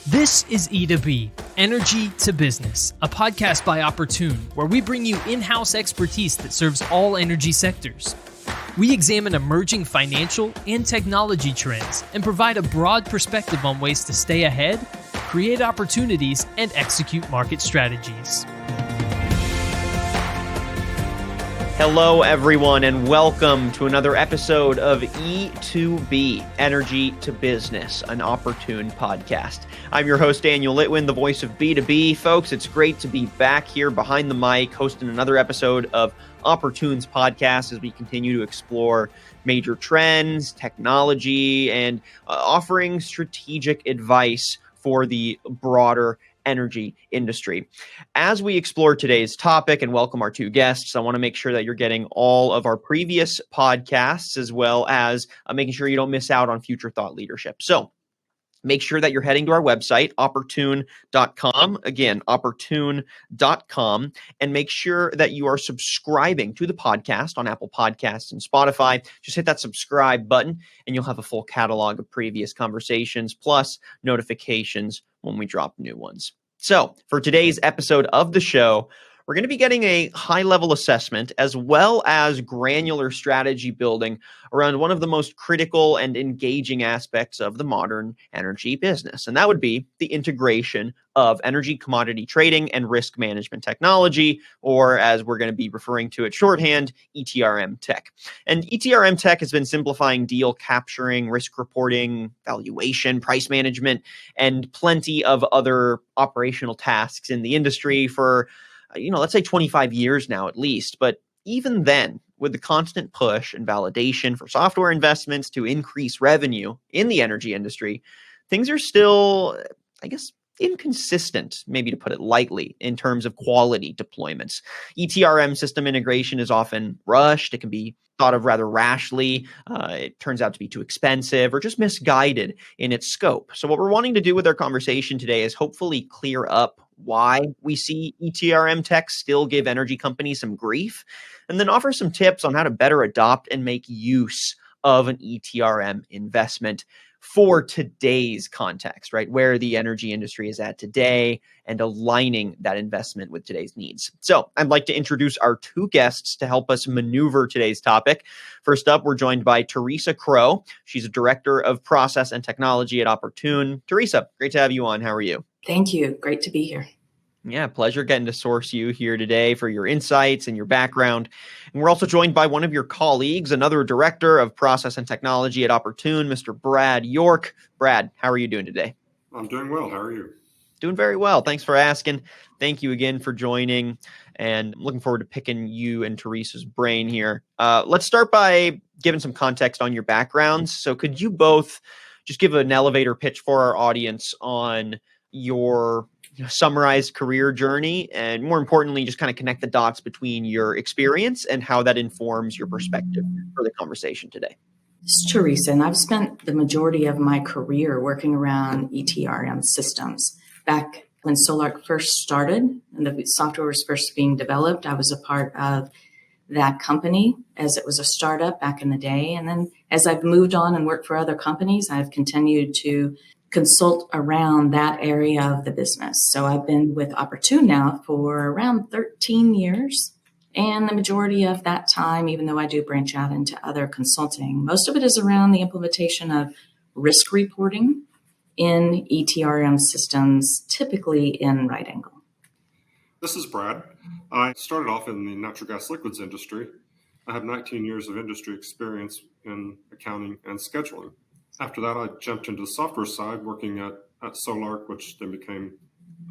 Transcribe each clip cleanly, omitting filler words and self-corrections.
This is E2B, Energy to Business, a podcast by Opportune, where we bring you in-house expertise that serves all energy sectors. We examine emerging financial and technology trends and provide a broad perspective on ways to stay ahead, create opportunities, and execute market strategies. Hello, everyone, and welcome to another episode of E2B, Energy to Business, an Opportune podcast. I'm your host, Daniel Litwin, the voice of B2B. Folks, it's great to be back here behind the mic, hosting another episode of Opportune's podcast as we continue to explore major trends, technology, and offering strategic advice for the broader energy industry. As we explore today's topic and welcome our two guests, I want to make sure that you're getting all of our previous podcasts as well as making sure you don't miss out on future thought leadership. So make sure that you're heading to our website, opportune.com. Again, opportune.com. And make sure that you are subscribing to the podcast on Apple Podcasts and Spotify. Just hit that subscribe button and you'll have a full catalog of previous conversations plus notifications when we drop new ones. So for today's episode of the show, we're going to be getting a high-level assessment as well as granular strategy building around one of the most critical and engaging aspects of the modern energy business. And that would be the integration of energy commodity trading and risk management technology, or as we're going to be referring to it shorthand, ETRM tech. And ETRM tech has been simplifying deal capturing, risk reporting, valuation, price management, and plenty of other operational tasks in the industry for let's say 25 years now at least. But even then, with the constant push and validation for software investments to increase revenue in the energy industry, things are still, inconsistent, maybe to put it lightly, in terms of quality deployments. ETRM system integration is often rushed. It can be thought of rather rashly. It turns out to be too expensive or just misguided in its scope. So what we're wanting to do with our conversation today is hopefully clear up why we see ETRM tech still give energy companies some grief, and then offer some tips on how to better adopt and make use of an ETRM investment for today's context, right? Where the energy industry is at today and aligning that investment with today's needs. So I'd like to introduce our two guests to help us maneuver today's topic. First up, we're joined by Teresa Kroh. She's a director of process and technology at Opportune. Teresa, great to have you on. How are you? Thank you. Great to be here. Yeah, pleasure getting to source you here today for your insights and your background. And we're also joined by one of your colleagues, another director of process and technology at Opportune, Mr. Brad York. Brad, how are you doing today? I'm doing well. How are you? Doing very well. Thanks for asking. Thank you again for joining. And I'm looking forward to picking you and Teresa's brain here. Let's start by giving some context on your backgrounds. So could you both just give an elevator pitch for our audience on your summarized career journey, and more importantly, just kind of connect the dots between your experience and how that informs your perspective for the conversation today? This is Teresa, and I've spent the majority of my career working around ETRM systems. Back when Solark first started and the software was first being developed, I was a part of that company as it was a startup back in the day. And then as I've moved on and worked for other companies, I've continued to consult around that area of the business. So I've been with Opportune now for around 13 years. And the majority of that time, even though I do branch out into other consulting, most of it is around the implementation of risk reporting in ETRM systems, typically in right angle. This is Brad. I started off in the natural gas liquids industry. I have 19 years of industry experience in accounting and scheduling. After that, I jumped into the software side, working at Solark, which then became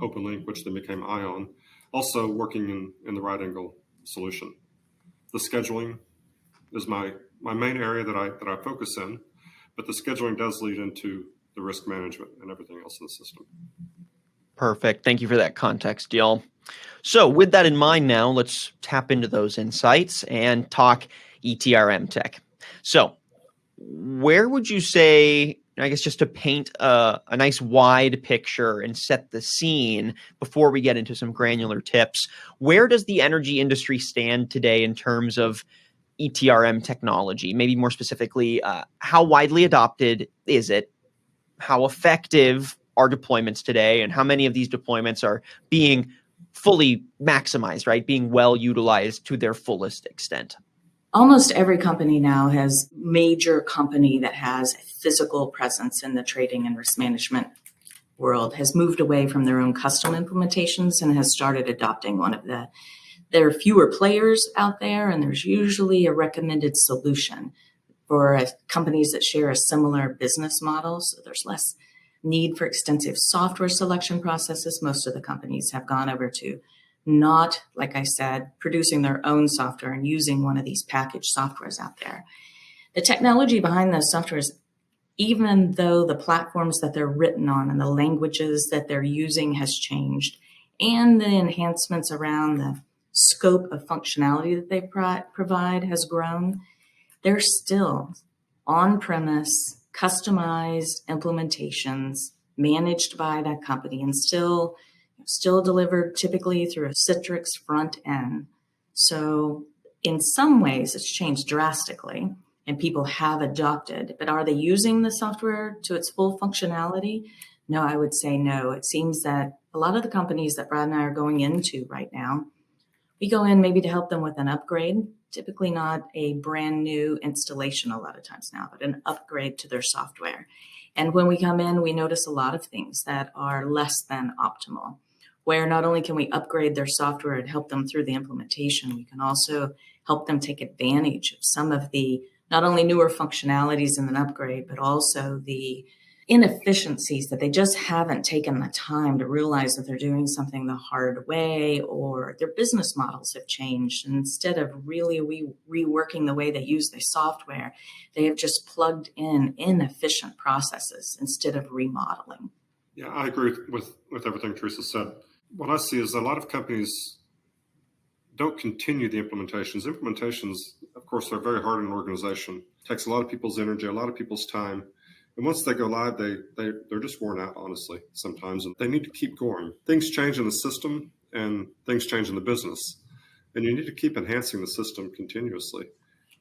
OpenLink, which then became ION, also working in the right angle solution. The scheduling is my main area that I focus in, but the scheduling does lead into the risk management and everything else in the system. Perfect. Thank you for that context, y'all. So with that in mind now, let's tap into those insights and talk ETRM tech. So where would you say, just to paint a nice wide picture and set the scene before we get into some granular tips, where does the energy industry stand today in terms of ETRM technology? Maybe more specifically, how widely adopted is it? How effective are deployments today, and how many of these deployments are being fully maximized, right? Being well utilized to their fullest extent? Almost every company now has major company that has a physical presence in the trading and risk management world has moved away from their own custom implementations and has started adopting one of the. There are fewer players out there, and there's usually a recommended solution for companies that share a similar business model. So there's less need for extensive software selection processes. Most of the companies have gone over to not, like I said, producing their own software and using one of these packaged softwares out there. The technology behind those softwares, even though the platforms that they're written on and the languages that they're using has changed, and the enhancements around the scope of functionality that they provide has grown, they're still on-premise, customized implementations managed by that company and still delivered typically through a Citrix front end. So in some ways, it's changed drastically and people have adopted, but are they using the software to its full functionality? No, I would say no. It seems that a lot of the companies that Brad and I are going into right now, we go in maybe to help them with an upgrade, typically not a brand new installation a lot of times now, but an upgrade to their software. And when we come in, we notice a lot of things that are less than optimal, where not only can we upgrade their software and help them through the implementation, we can also help them take advantage of some of the not only newer functionalities in an upgrade, but also the inefficiencies that they just haven't taken the time to realize that they're doing something the hard way, or their business models have changed. And instead of really reworking the way they use their software, they have just plugged in inefficient processes instead of remodeling. Yeah, I agree with everything Teresa said. What I see is a lot of companies don't continue the implementations. Implementations, of course, are very hard in an organization. It takes a lot of people's energy, a lot of people's time. And once they go live, they're just worn out, honestly, sometimes. And they need to keep going. Things change in the system and things change in the business. And you need to keep enhancing the system continuously.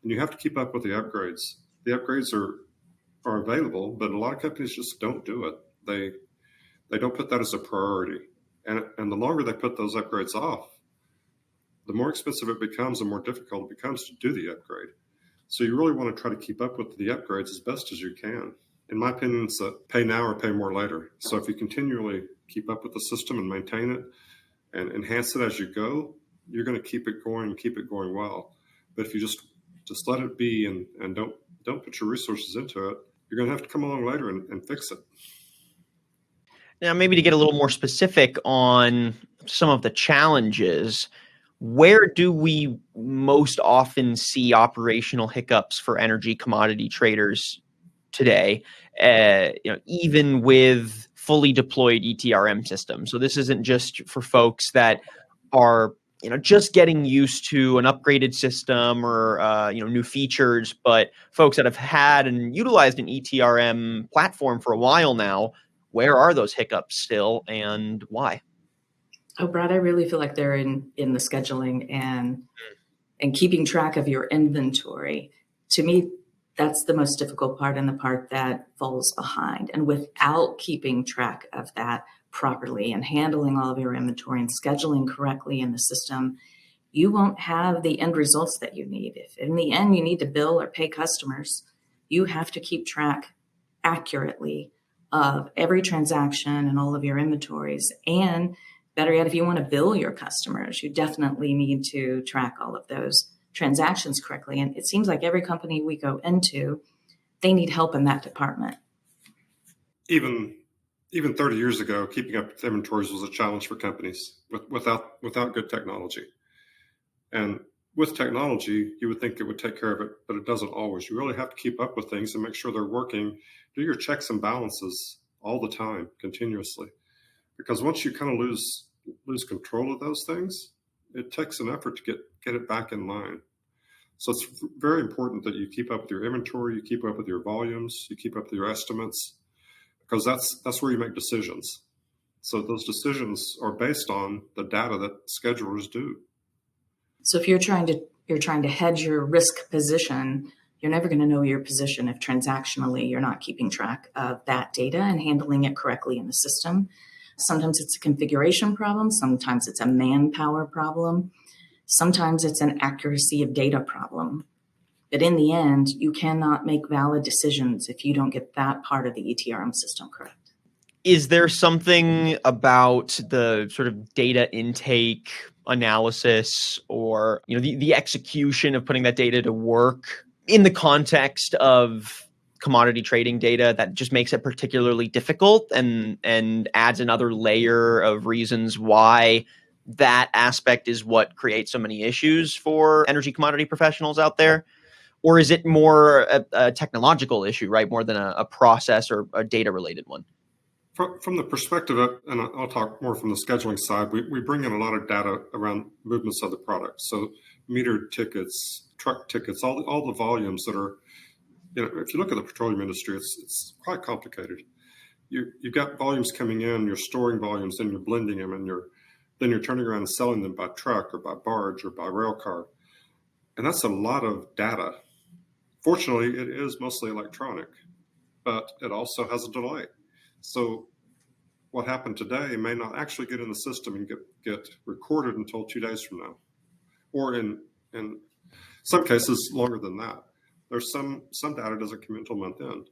And you have to keep up with the upgrades. The upgrades are available, but a lot of companies just don't do it. They don't put that as a priority. And the longer they put those upgrades off, the more expensive it becomes and more difficult it becomes to do the upgrade. So you really want to try to keep up with the upgrades as best as you can. In my opinion, it's a pay now or pay more later. So if you continually keep up with the system and maintain it and enhance it as you go, you're going to keep it going well. But if you just let it be and don't put your resources into it, you're going to have to come along later and fix it. Now, maybe to get a little more specific on some of the challenges, where do we most often see operational hiccups for energy commodity traders today, even with fully deployed ETRM systems? So this isn't just for folks that are just getting used to an upgraded system or new features, but folks that have had and utilized an ETRM platform for a while now. Where are those hiccups still, and why? Oh, Brad, I really feel like they're in the scheduling and keeping track of your inventory. To me, that's the most difficult part and the part that falls behind. And without keeping track of that properly and handling all of your inventory and scheduling correctly in the system, you won't have the end results that you need. If in the end you need to bill or pay customers, you have to keep track accurately of every transaction and all of your inventories. And better yet, if you want to bill your customers, you definitely need to track all of those transactions correctly. And it seems like every company we go into, they need help in that department. Even 30 years ago, keeping up with inventories was a challenge for companies without good technology. And with technology, you would think it would take care of it, but it doesn't always. You really have to keep up with things and make sure they're working. Do your checks and balances all the time, continuously. Because once you kind of lose control of those things, it takes an effort to get it back in line. So it's very important that you keep up with your inventory, you keep up with your volumes, you keep up with your estimates, because that's where you make decisions. So those decisions are based on the data that schedulers do. So if you're trying to hedge your risk position, you're never going to know your position if transactionally you're not keeping track of that data and handling it correctly in the system. Sometimes it's a configuration problem. Sometimes it's a manpower problem. Sometimes it's an accuracy of data problem. But in the end, you cannot make valid decisions if you don't get that part of the ETRM system correct. Is there something about the sort of data intake analysis or the execution of putting that data to work in the context of commodity trading data that just makes it particularly difficult and adds another layer of reasons why that aspect is what creates so many issues for energy commodity professionals out there? Or is it more a technological issue, right? More than a process or a data related one? From the perspective of, and I'll talk more from the scheduling side, we bring in a lot of data around movements of the product. So metered tickets, truck tickets, all the volumes that are, if you look at the petroleum industry, it's quite complicated. You've got volumes coming in, you're storing volumes, then you're blending them, and then you're turning around and selling them by truck or by barge or by rail car. And that's a lot of data. Fortunately, it is mostly electronic, but it also has a delay. So what happened today may not actually get in the system and get recorded until 2 days from now, or in some cases longer than that. There's some data doesn't come until month end.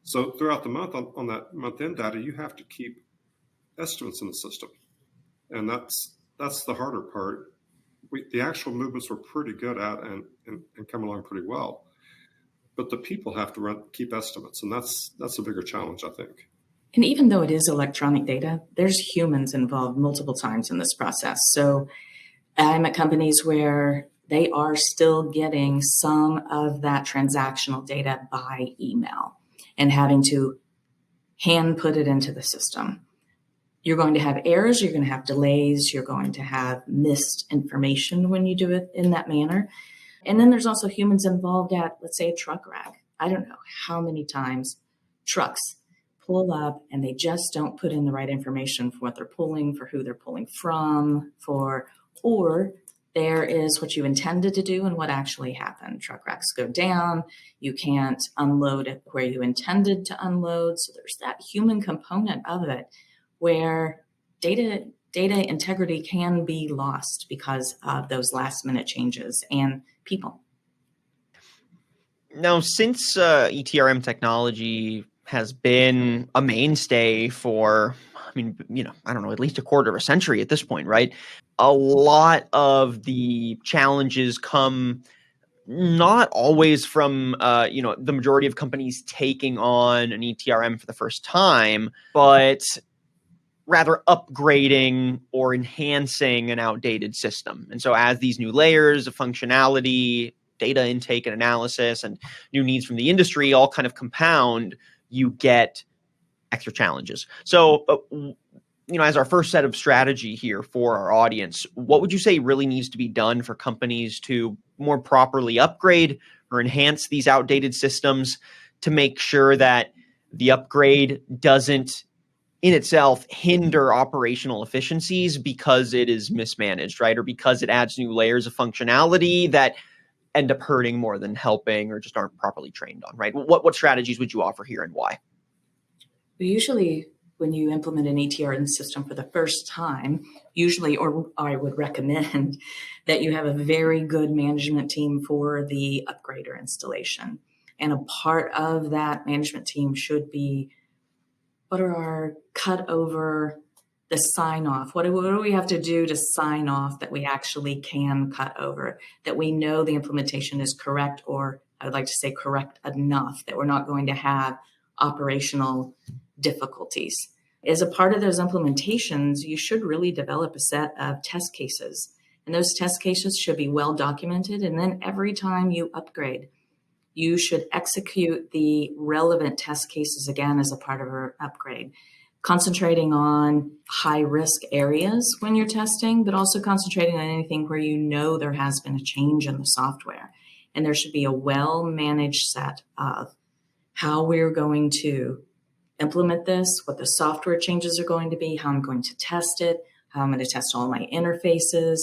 So throughout the month on that month end data, you have to keep estimates in the system, and that's the harder part. The actual movements we're pretty good at and come along pretty well, but the people have to keep estimates, and that's a bigger challenge, I think. And even though it is electronic data, there's humans involved multiple times in this process. So I'm at companies where they are still getting some of that transactional data by email and having to hand put it into the system. You're going to have errors, you're going to have delays, you're going to have missed information when you do it in that manner. And then there's also humans involved at, let's say, a truck rack. I don't know how many times trucks pull up and they just don't put in the right information for what they're pulling, for who they're pulling from, or there is what you intended to do and what actually happened. Truck racks go down. You can't unload it where you intended to unload. So there's that human component of it where data integrity can be lost because of those last minute changes and people. Now, since ETRM technology has been a mainstay for, I don't know, at least a quarter of a century at this point, right? A lot of the challenges come not always from, the majority of companies taking on an ETRM for the first time, but rather upgrading or enhancing an outdated system. And so as these new layers of functionality, data intake and analysis, and new needs from the industry all kind of compound, you get extra challenges. So, as our first set of strategy here for our audience, what would you say really needs to be done for companies to more properly upgrade or enhance these outdated systems to make sure that the upgrade doesn't in itself hinder operational efficiencies because it is mismanaged, right? Or because it adds new layers of functionality that end up hurting more than helping or just aren't properly trained on, right? What strategies would you offer here and why? Usually when you implement an ETRM system for the first time, or I would recommend that you have a very good management team for the upgrade or installation. And a part of that management team should be, what are our cut over, the sign off? What do we have to do to sign off that we actually can cut over, that we know the implementation is correct, or I would like to say correct enough, that we're not going to have operational difficulties. As a part of those implementations, you should really develop a set of test cases. And those test cases should be well documented. And then every time you upgrade, you should execute the relevant test cases again as a part of our upgrade, concentrating on high risk areas when you're testing, but also concentrating on anything where you know there has been a change in the software. And there should be a well-managed set of how we're going to implement this, what the software changes are going to be, how I'm going to test it, how I'm going to test all my interfaces,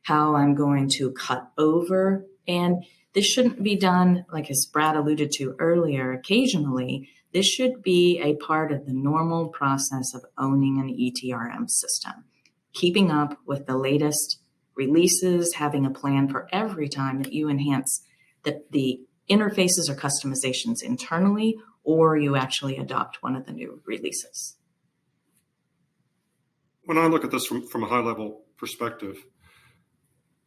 how I'm going to cut over. And This shouldn't be done, like as Brad alluded to earlier, occasionally. This should be a part of the normal process of owning an ETRM system. Keeping up with the latest releases, having a plan for every time that you enhance the interfaces or customizations internally, or you actually adopt one of the new releases. When I look at this from a high level perspective,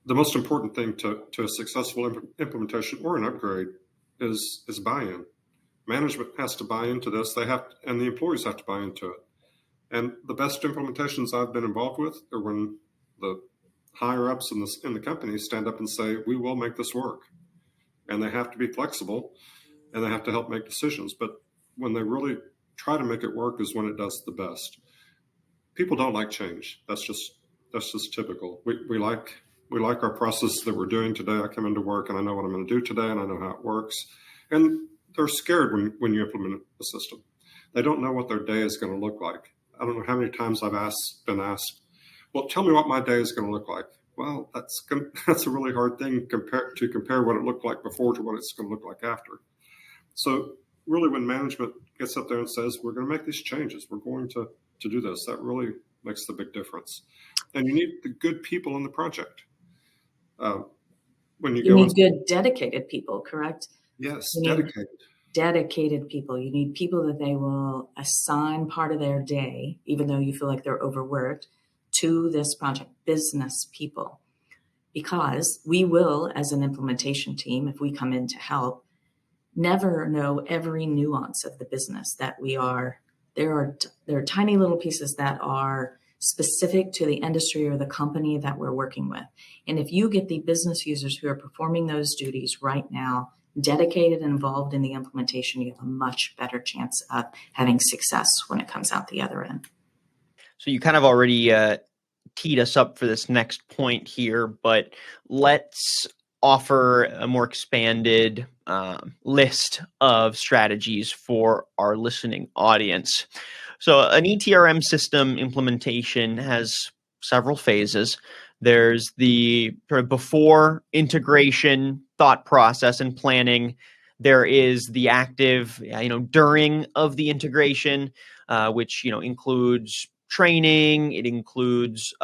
the most important thing to a successful implementation or an upgrade is buy-in. Management has to buy into this. And the employees have to buy into it. And the best implementations I've been involved with are when the higher ups in the company stand up and say, we will make this work. And they have to be flexible and they have to help make decisions. But when they really try to make it work is when it does the best. People don't like change. That's just typical. We like our process that we're doing today. I come into work and I know what I'm going to do today and I know how it works. And they're scared when you implement a system. They don't know what their day is going to look like. I don't know how many times I've been asked, well, tell me what my day is going to look like. Well, that's a really hard thing to compare what it looked like before to what it's going to look like after. So really when management gets up there and says, we're going to make these changes, we're going to do this, that really makes the big difference. And you need the good people in the project. When you need good, dedicated people, correct? Yes, dedicated people. You need people that they will assign part of their day, even though you feel like they're overworked, to this project, business people. Because we will, as an implementation team, if we come in to help, never know every nuance of the business that we are. There are tiny little pieces that are specific to the industry or the company that we're working with. And if you get the business users who are performing those duties right now, dedicated and involved in the implementation, you have a much better chance of having success when it comes out the other end. So you kind of already teed us up for this next point here, but let's offer a more expanded list of strategies for our listening audience. So an ETRM system implementation has several phases. There's the sort of before integration thought process and planning. There is the active, during of the integration, which, includes training. It includes,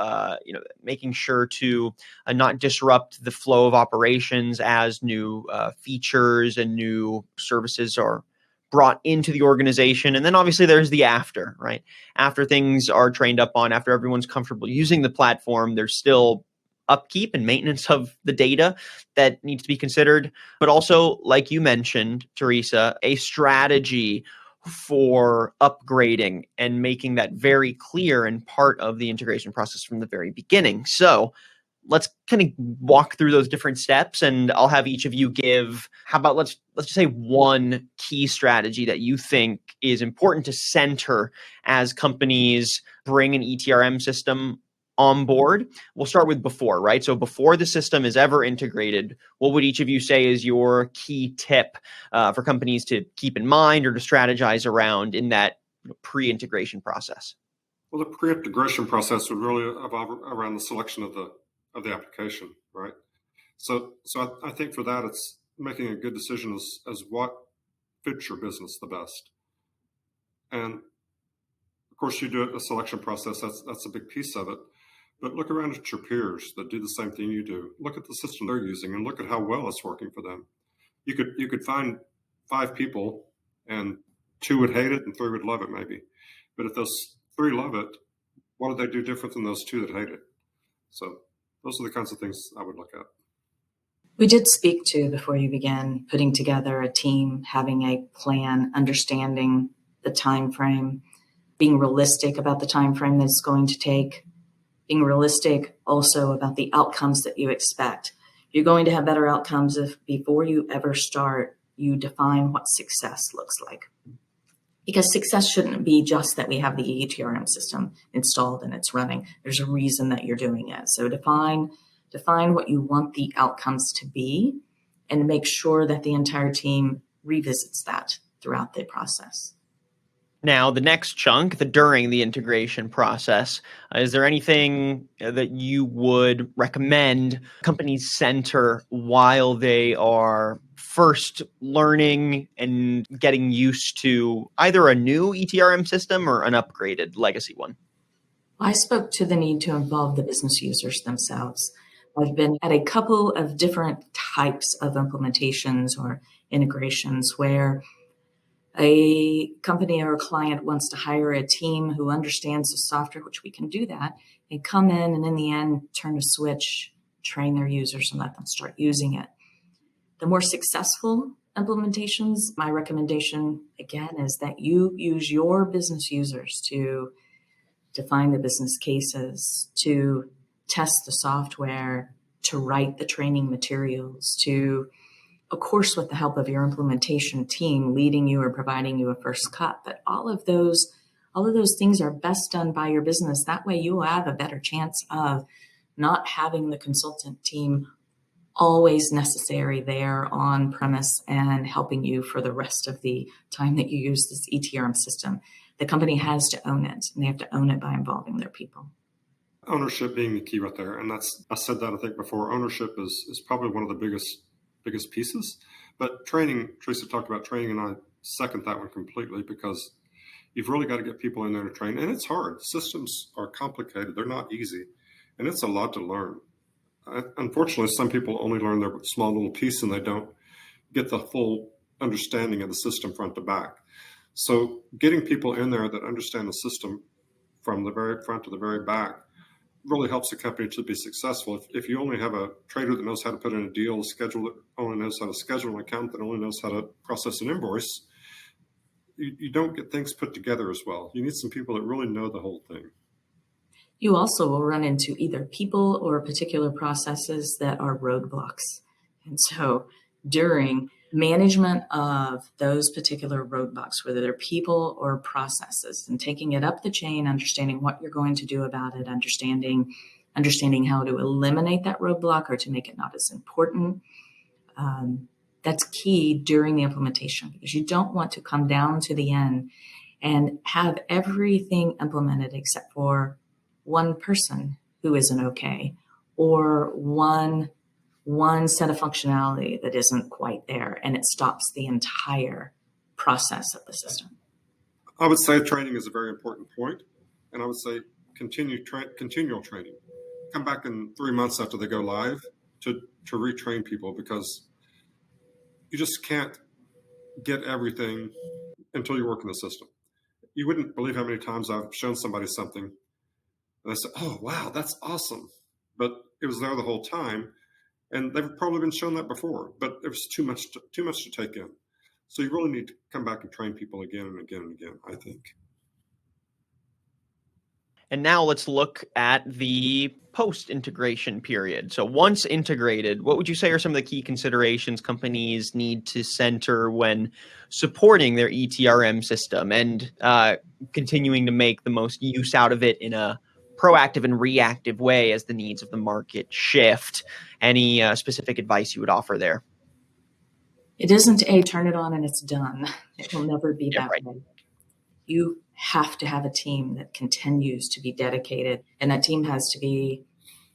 making sure to not disrupt the flow of operations as new features and new services are brought into the organization. And then obviously there's the after, right? After things are trained up on, after everyone's comfortable using the platform, there's still upkeep and maintenance of the data that needs to be considered. But also, like you mentioned, Teresa, a strategy for upgrading and making that very clear and part of the integration process from the very beginning. So let's kind of walk through those different steps, and I'll have each of you give, how about let's just say one key strategy that you think is important to center as companies bring an ETRM system on board. We'll start with before, right? So before the system is ever integrated, what would each of you say is your key tip for companies to keep in mind or to strategize around in that pre-integration process? Well, the pre-integration process would really evolve around the selection of the application, right? So I think for that, it's making a good decision as what fits your business the best. And of course, you do a selection process. That's a big piece of it. But look around at your peers that do the same thing you do. Look at the system they're using and look at how well it's working for them. You could find 5 people and 2 would hate it and 3 would love it maybe. But if those 3 love it, what do they do different than those 2 that hate it? So those are the kinds of things I would look at. We did speak to, before you began, putting together a team, having a plan, understanding the time frame, being realistic about the time frame that it's going to take, being realistic also about the outcomes that you expect. You're going to have better outcomes if before you ever start, you define what success looks like. Because success shouldn't be just that we have the ETRM system installed and it's running. There's a reason that you're doing it. So define what you want the outcomes to be and make sure that the entire team revisits that throughout the process. Now, the next chunk, during the integration process, is there anything that you would recommend companies center while they are first learning and getting used to either a new ETRM system or an upgraded legacy one? I spoke to the need to involve the business users themselves. I've been at a couple of different types of implementations or integrations where a company or a client wants to hire a team who understands the software, which we can do that, and come in and in the end turn a switch, train their users and let them start using it. The more successful implementations, my recommendation again is that you use your business users to define the business cases, to test the software, to write the training materials, to, of course, with the help of your implementation team leading you or providing you a first cut. But all of those things are best done by your business. That way you will have a better chance of not having the consultant team always necessary there on premise and helping you for the rest of the time that you use this ETRM system. The company has to own it, and they have to own it by involving their people. Ownership being the key right there. And I said that I think before, ownership is probably one of the biggest pieces. But training, Teresa talked about training, and I second that one completely, because you've really got to get people in there to train. And it's hard. Systems are complicated. They're not easy. And it's a lot to learn. Unfortunately, some people only learn their small little piece and they don't get the full understanding of the system front to back. So getting people in there that understand the system from the very front to the very back really helps the company to be successful. If you only have a trader that knows how to put in a deal, a schedule that only knows how to schedule an account, that only knows how to process an invoice, you don't get things put together as well. You need some people that really know the whole thing. You also will run into either people or particular processes that are roadblocks. And so during management of those particular roadblocks, whether they're people or processes, and taking it up the chain, understanding what you're going to do about it, understanding how to eliminate that roadblock or to make it not as important, that's key during the implementation, because you don't want to come down to the end and have everything implemented except for one person who isn't okay, or one set of functionality that isn't quite there, and it stops the entire process of the system. I would say training is a very important point, and I would say continual training. Come back in 3 months after they go live to retrain people, because you just can't get everything until you work in the system. You wouldn't believe how many times I've shown somebody something and they say, "Oh, wow, that's awesome." But it was there the whole time. And they've probably been shown that before, but it was too much to take in. So you really need to come back and train people again and again and again, I think. And now let's look at the post-integration period. So once integrated, what would you say are some of the key considerations companies need to center when supporting their ETRM system and continuing to make the most use out of it in a proactive and reactive way as the needs of the market shift? Any specific advice you would offer there? It isn't a turn it on and it's done. It will never be that Right. way. You have to have a team that continues to be dedicated, and that team has to be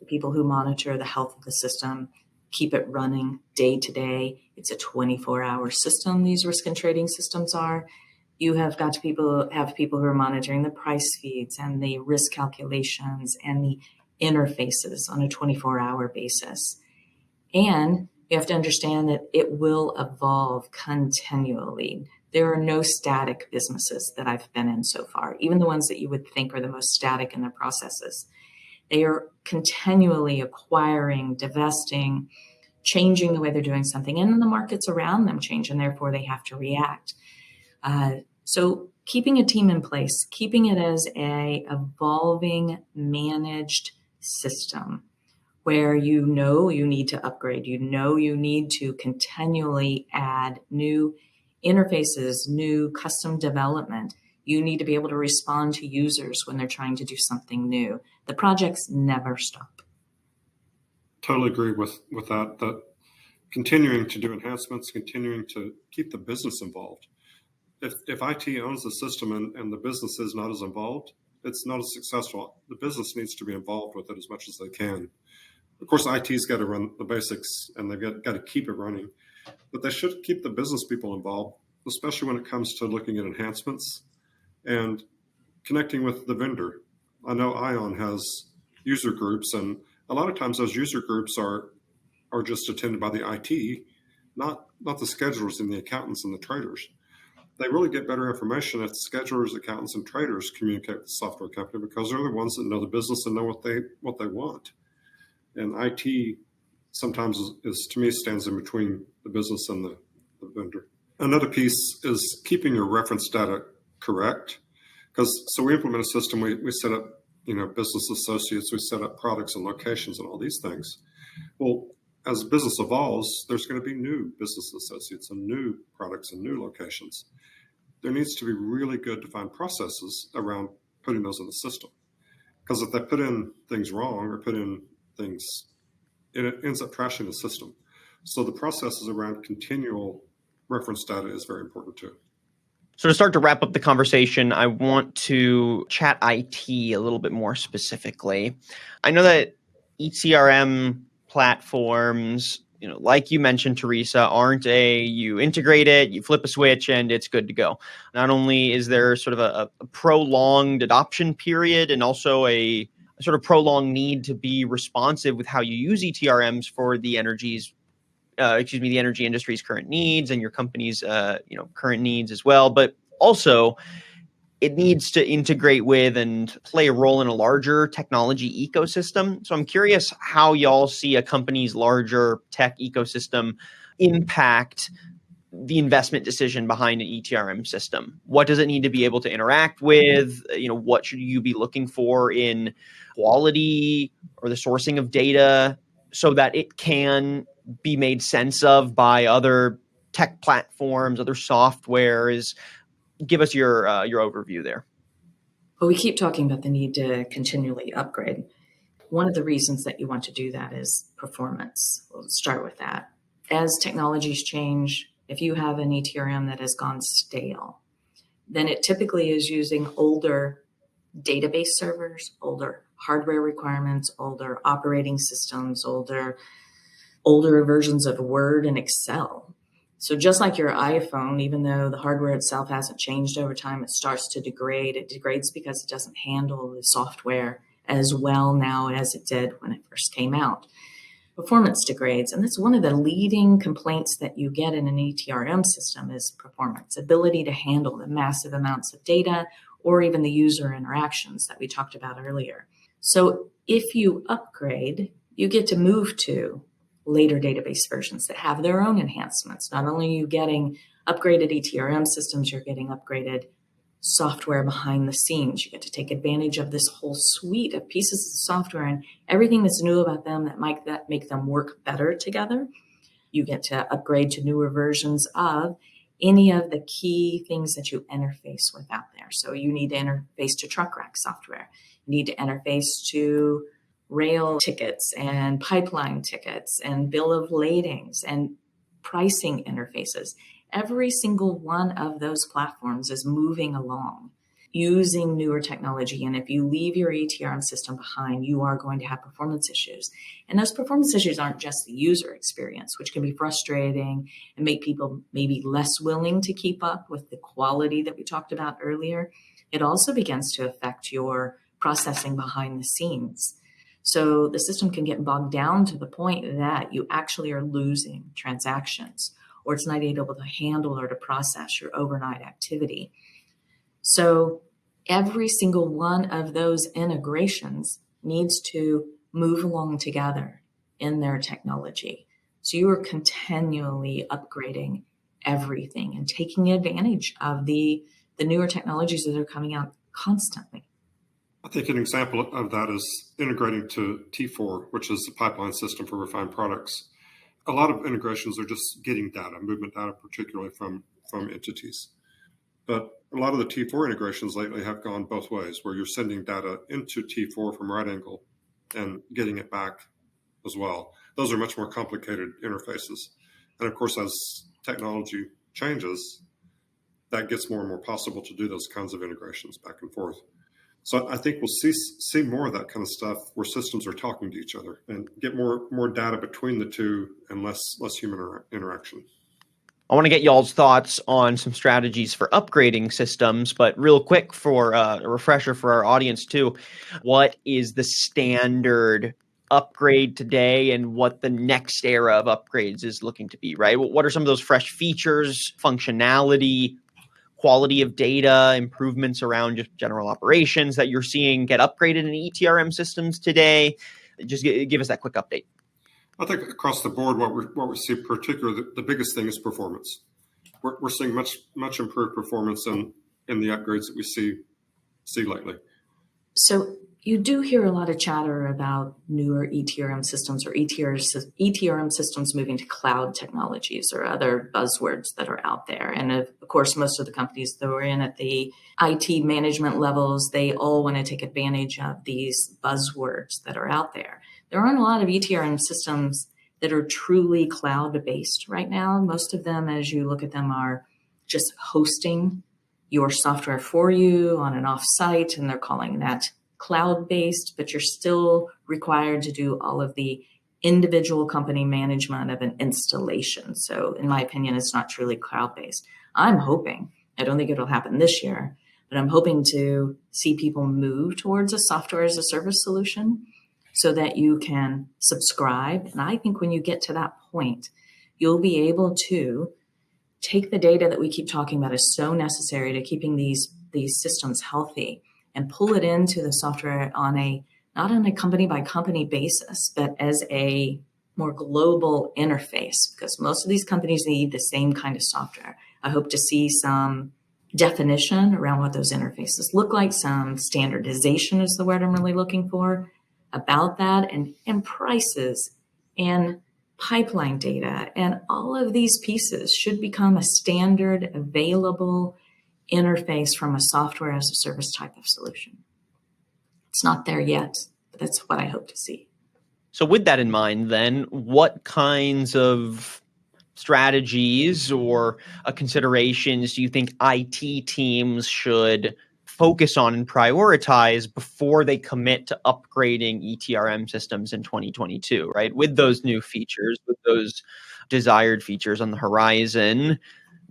the people who monitor the health of the system, keep it running day to day. It's a 24-hour system, these risk and trading systems are. You have got to have people who are monitoring the price feeds and the risk calculations and the interfaces on a 24-hour basis. And you have to understand that it will evolve continually. There are no static businesses that I've been in so far, even the ones that you would think are the most static in their processes. They are continually acquiring, divesting, changing the way they're doing something, and the markets around them change, and therefore they have to react. So keeping a team in place, keeping it as a evolving, managed system where you know you need to upgrade, you know you need to continually add new interfaces, new custom development. You need to be able to respond to users when they're trying to do something new. The projects never stop. Totally agree with that continuing to do enhancements, continuing to keep the business involved. if IT owns the system and the business is not as involved, it's not as successful. The business needs to be involved with it as much as they can. Of course, IT's got to run the basics and they've got to keep it running, but they should keep the business people involved, especially when it comes to looking at enhancements and connecting with the vendor. I know ION has user groups, and a lot of times those user groups are just attended by the IT, not the schedulers and the accountants and the traders. They really get better information if the schedulers, accountants, and traders communicate with the software company, because they're the ones that know the business and know what they want. And IT sometimes is to me stands in between the business and the vendor. Another piece is keeping your reference data correct. So we implement a system, we set up business associates, we set up products and locations and all these things. Well, as business evolves, there's going to be new business associates and new products and new locations. There needs to be really good defined processes around putting those in the system. Because if they put in things wrong or put in things, it ends up trashing the system. So the processes around continual reference data is very important too. So to start to wrap up the conversation, I want to chat IT a little bit more specifically. I know that ETRM platforms, like you mentioned, Teresa, aren't you integrate it, you flip a switch, and it's good to go. Not only is there sort of a prolonged adoption period and also a sort of prolonged need to be responsive with how you use ETRMs for the energy industry's current needs and your company's current needs as well. But also, it needs to integrate with and play a role in a larger technology ecosystem. So I'm curious how y'all see a company's larger tech ecosystem impact the investment decision behind an ETRM system. What does it need to be able to interact with? What should you be looking for in quality or the sourcing of data so that it can be made sense of by other tech platforms, other softwares? Give us your overview there. Well, we keep talking about the need to continually upgrade. One of the reasons that you want to do that is performance. We'll start with that. As technologies change, if you have an ETRM that has gone stale, then it typically is using older database servers, older hardware requirements, older operating systems, older versions of Word and Excel. So just like your iPhone, even though the hardware itself hasn't changed over time, it starts to degrade. It degrades because it doesn't handle the software as well now as it did when it first came out. Performance degrades, and that's one of the leading complaints that you get in an ETRM system is performance, ability to handle the massive amounts of data or even the user interactions that we talked about earlier. So if you upgrade, you get to move to later database versions that have their own enhancements. Not only are you getting upgraded ETRM systems, you're getting upgraded software behind the scenes. You get to take advantage of this whole suite of pieces of software and everything that's new about them that make them work better together. You get to upgrade to newer versions of any of the key things that you interface with out there. So you need to interface to truck rack software. You need to interface to rail tickets and pipeline tickets and bill of ladings and pricing interfaces. Every single one of those platforms is moving along using newer technology. And if you leave your ETRM system behind, you are going to have performance issues. And those performance issues aren't just the user experience, which can be frustrating and make people maybe less willing to keep up with the quality that we talked about earlier. It also begins to affect your processing behind the scenes. So the system can get bogged down to the point that you actually are losing transactions, or it's not able to handle or to process your overnight activity. So every single one of those integrations needs to move along together in their technology. So you are continually upgrading everything and taking advantage of the newer technologies that are coming out constantly. I think an example of that is integrating to T4, which is the pipeline system for refined products. A lot of integrations are just getting data, movement data, particularly from entities. But a lot of the T4 integrations lately have gone both ways, where you're sending data into T4 from right angle and getting it back as well. Those are much more complicated interfaces. And of course, as technology changes, that gets more and more possible to do those kinds of integrations back and forth. So I think we'll see more of that kind of stuff where systems are talking to each other and get more data between the two and less human interaction. I want to get y'all's thoughts on some strategies for upgrading systems, but real quick for a refresher for our audience too, what is the standard upgrade today and what the next era of upgrades is looking to be, right? What are some of those fresh features, functionality, quality of data, improvements around just general operations that you're seeing get upgraded in ETRM systems today? Just give us that quick update. I think across the board, what we see particularly, the biggest thing is performance. We're seeing much improved performance in the upgrades that we see lately. So you do hear a lot of chatter about newer ETRM systems or ETRM systems moving to cloud technologies or other buzzwords that are out there. And of course, most of the companies that we're in at the IT management levels, they all want to take advantage of these buzzwords that are out there. There aren't a lot of ETRM systems that are truly cloud-based right now. Most of them, as you look at them, are just hosting your software for you on an off-site, and they're calling that cloud-based, but you're still required to do all of the individual company management of an installation. So in my opinion, it's not truly cloud-based. I'm hoping, I don't think it'll happen this year, but I'm hoping to see people move towards a software as a service solution so that you can subscribe. And I think when you get to that point, you'll be able to take the data that we keep talking about is so necessary to keeping these systems healthy and pull it into the software not on a company by company basis, but as a more global interface, because most of these companies need the same kind of software. I hope to see some definition around what those interfaces look like. Some standardization is the word I'm really looking for about that, and prices and pipeline data and all of these pieces should become a standard available interface from a software as a service type of solution. It's not there yet, but that's what I hope to see. So with that in mind, then, what kinds of strategies or considerations do you think IT teams should focus on and prioritize before they commit to upgrading ETRM systems in 2022, right? With those new features, with those desired features on the horizon,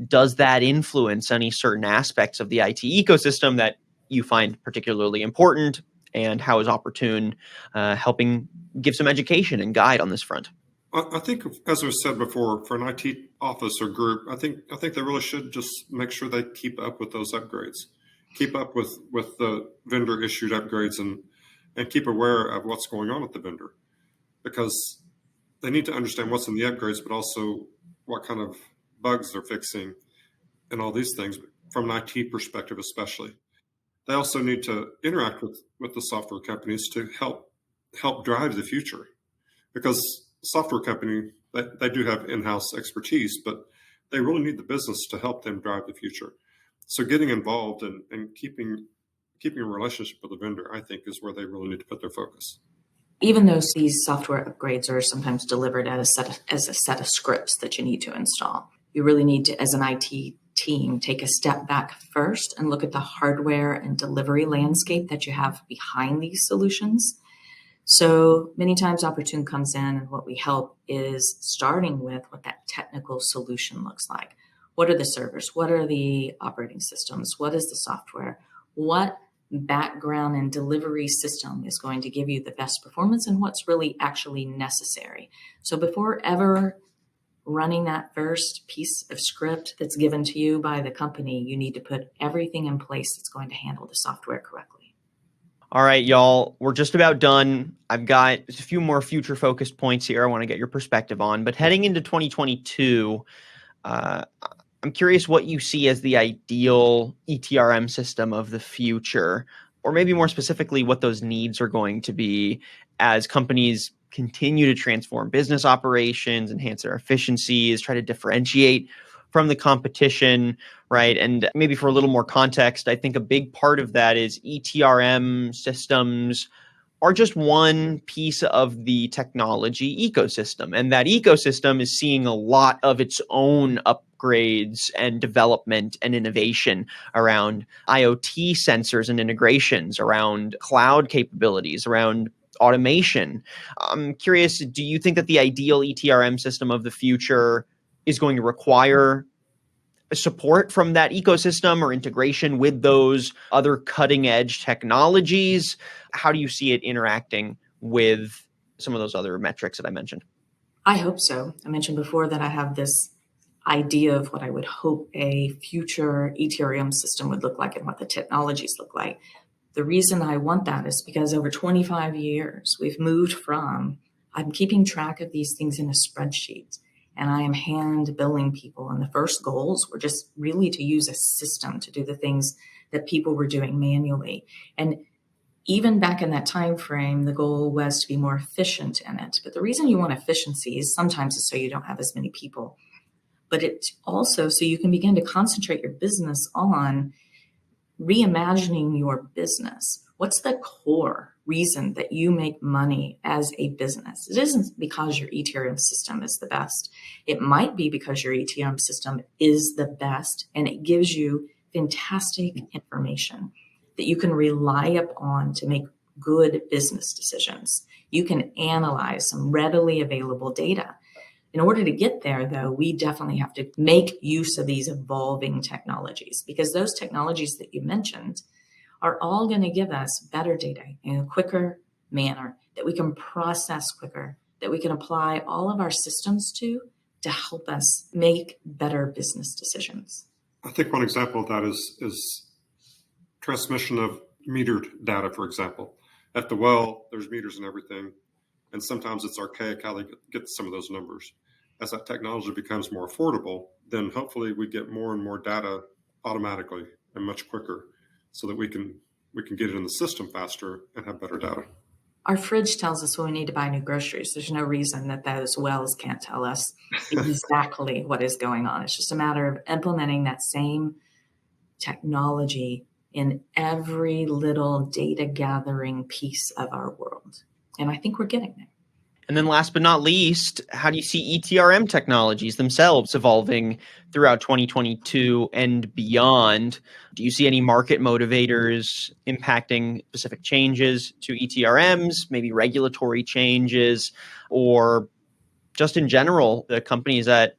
does that influence any certain aspects of the IT ecosystem that you find particularly important? And how is Opportune helping give some education and guide on this front? I think, as was said before, for an IT office or group, I think they really should just make sure they keep up with those upgrades, keep up with the vendor issued upgrades, and keep aware of what's going on with the vendor, because they need to understand what's in the upgrades, but also what kind of bugs they're fixing and all these things from an IT perspective, especially. They also need to interact with the software companies to help drive the future, because software company, they do have in-house expertise, but they really need the business to help them drive the future. So getting involved and keeping a relationship with the vendor, I think, is where they really need to put their focus. Even though these software upgrades are sometimes delivered as a set of scripts that you need to install, you really need to, as an IT team, take a step back first and look at the hardware and delivery landscape that you have behind these solutions. So many times Opportune comes in, and what we help is starting with what that technical solution looks like. What are the servers? What are the operating systems? What is the software? What background and delivery system is going to give you the best performance, and what's really actually necessary? So before ever running that first piece of script that's given to you by the company, you need to put everything in place that's going to handle the software correctly. All right, y'all, we're just about done. I've got a few more future focused points here I want to get your perspective on, but heading into 2022, I'm curious what you see as the ideal ETRM system of the future, or maybe more specifically, what those needs are going to be as companies continue to transform business operations, enhance their efficiencies, try to differentiate from the competition, right? And maybe for a little more context, I think a big part of that is ETRM systems are just one piece of the technology ecosystem. And that ecosystem is seeing a lot of its own upgrades and development and innovation around IoT sensors and integrations, around cloud capabilities, around automation. I'm curious, do you think that the ideal ETRM system of the future is going to require support from that ecosystem or integration with those other cutting edge technologies? How do you see it interacting with some of those other metrics that I mentioned? I hope so. I mentioned before that I have this idea of what I would hope a future ETRM system would look like and what the technologies look like. The reason I want that is because over 25 years, we've moved from, I'm keeping track of these things in a spreadsheet and I am hand billing people. And the first goals were just really to use a system to do the things that people were doing manually. And even back in that time frame, the goal was to be more efficient in it. But the reason you want efficiency is sometimes it's so you don't have as many people, but it's also so you can begin to concentrate your business on reimagining your business. What's the core reason that you make money as a business? It isn't because your ETRM system is the best. It might be because your ETRM system is the best and it gives you fantastic information that you can rely upon to make good business decisions. You can analyze some readily available data. In order to get there, though, we definitely have to make use of these evolving technologies because those technologies that you mentioned are all going to give us better data in a quicker manner that we can process quicker, that we can apply all of our systems to help us make better business decisions. I think one example of that is transmission of metered data, for example. At the well, there's meters and everything, and sometimes it's archaic how they get some of those numbers. As that technology becomes more affordable, then hopefully we get more and more data automatically and much quicker so that we can get it in the system faster and have better data. Our fridge tells us when we need to buy new groceries. There's no reason that those wells can't tell us exactly what is going on. It's just a matter of implementing that same technology in every little data gathering piece of our world. And I think we're getting there. And then last but not least, how do you see ETRM technologies themselves evolving throughout 2022 and beyond? Do you see any market motivators impacting specific changes to ETRMs, maybe regulatory changes, or just in general, the companies that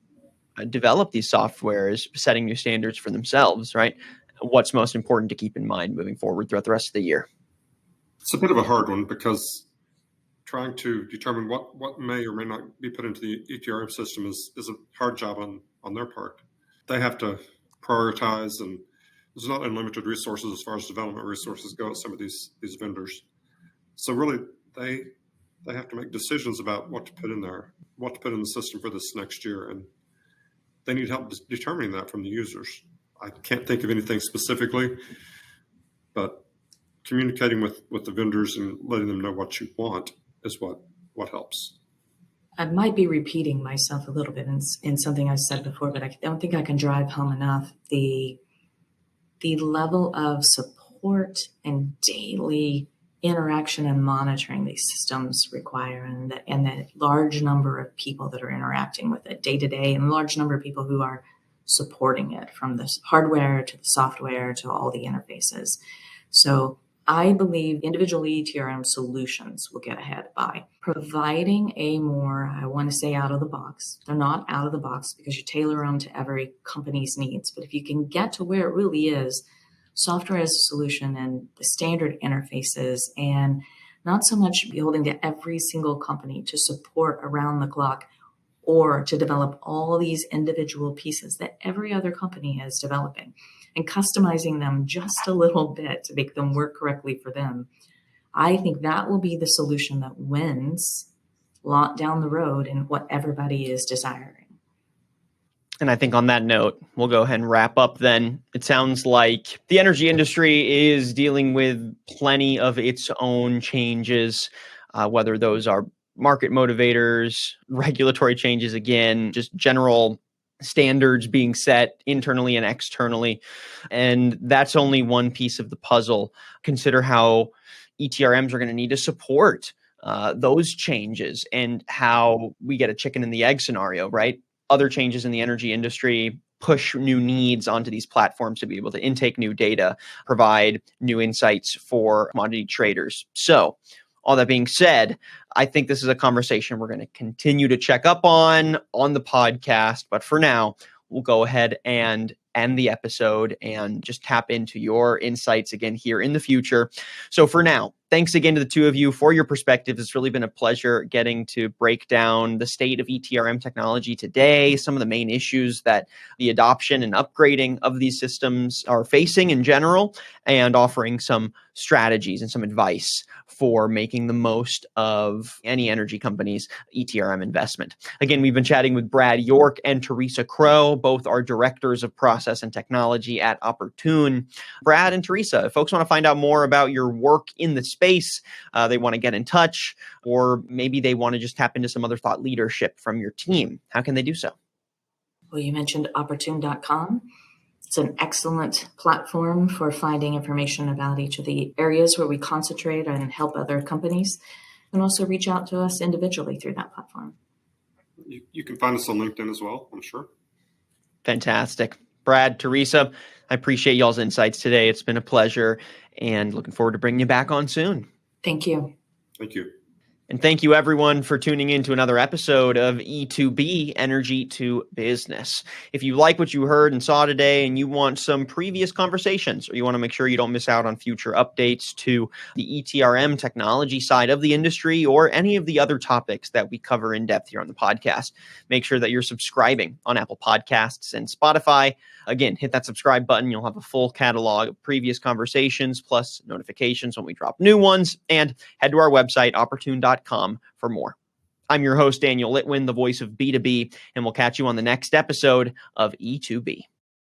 develop these softwares setting new standards for themselves, right? What's most important to keep in mind moving forward throughout the rest of the year? It's a bit of a hard one because trying to determine what may or may not be put into the ETRM system is a hard job on their part. They have to prioritize, and there's not unlimited resources as far as development resources go at some of these vendors. So really, they have to make decisions about what to put in there, what to put in the system for this next year, and they need help determining that from the users. I can't think of anything specifically, but communicating with the vendors and letting them know what you want is what helps. I might be repeating myself a little bit in something I said before, but I don't think I can drive home enough the level of support and daily interaction and monitoring these systems require, and the large number of people that are interacting with it day to day, and the large number of people who are supporting it, from the hardware to the software to all the interfaces. So I believe individual ETRM solutions will get ahead by providing a more, I want to say, out of the box. They're not out of the box because you tailor them to every company's needs. But if you can get to where it really is, software as a solution and the standard interfaces, and not so much beholden to every single company to support around the clock or to develop all these individual pieces that every other company is developing, and customizing them just a little bit to make them work correctly for them. I think that will be the solution that wins down the road in what everybody is desiring. And I think on that note, we'll go ahead and wrap up then. It sounds like the energy industry is dealing with plenty of its own changes, whether those are market motivators, regulatory changes, again, just general standards being set internally and externally. And that's only one piece of the puzzle. Consider how ETRMs are going to need to support those changes and how we get a chicken and the egg scenario, right? Other changes in the energy industry push new needs onto these platforms to be able to intake new data, provide new insights for commodity traders. So all that being said, I think this is a conversation we're going to continue to check up on the podcast. But for now, we'll go ahead and end the episode and just tap into your insights again here in the future. So for now, thanks again to the two of you for your perspectives. It's really been a pleasure getting to break down the state of ETRM technology today, some of the main issues that the adoption and upgrading of these systems are facing in general, and offering some strategies and some advice for making the most of any energy company's ETRM investment. Again, we've been chatting with Brad York and Teresa Kroh, both are directors of process and technology at Opportune. Brad and Teresa, if folks want to find out more about your work in the space, they want to get in touch, or maybe they want to just tap into some other thought leadership from your team, how can they do so? Well, you mentioned opportune.com. It's an excellent platform for finding information about each of the areas where we concentrate and help other companies, and also reach out to us individually through that platform. You can find us on LinkedIn as well, I'm sure. Fantastic. Brad, Teresa, I appreciate y'all's insights today. It's been a pleasure, and looking forward to bringing you back on soon. Thank you. Thank you. And thank you, everyone, for tuning in to another episode of E2B, Energy to Business. If you like what you heard and saw today and you want some previous conversations, or you want to make sure you don't miss out on future updates to the ETRM technology side of the industry or any of the other topics that we cover in depth here on the podcast, make sure that you're subscribing on Apple Podcasts and Spotify. Again, hit that subscribe button. You'll have a full catalog of previous conversations, plus notifications when we drop new ones, and head to our website, opportune.com, for more. I'm your host, Daniel Litwin, the voice of B2B, and we'll catch you on the next episode of E2B.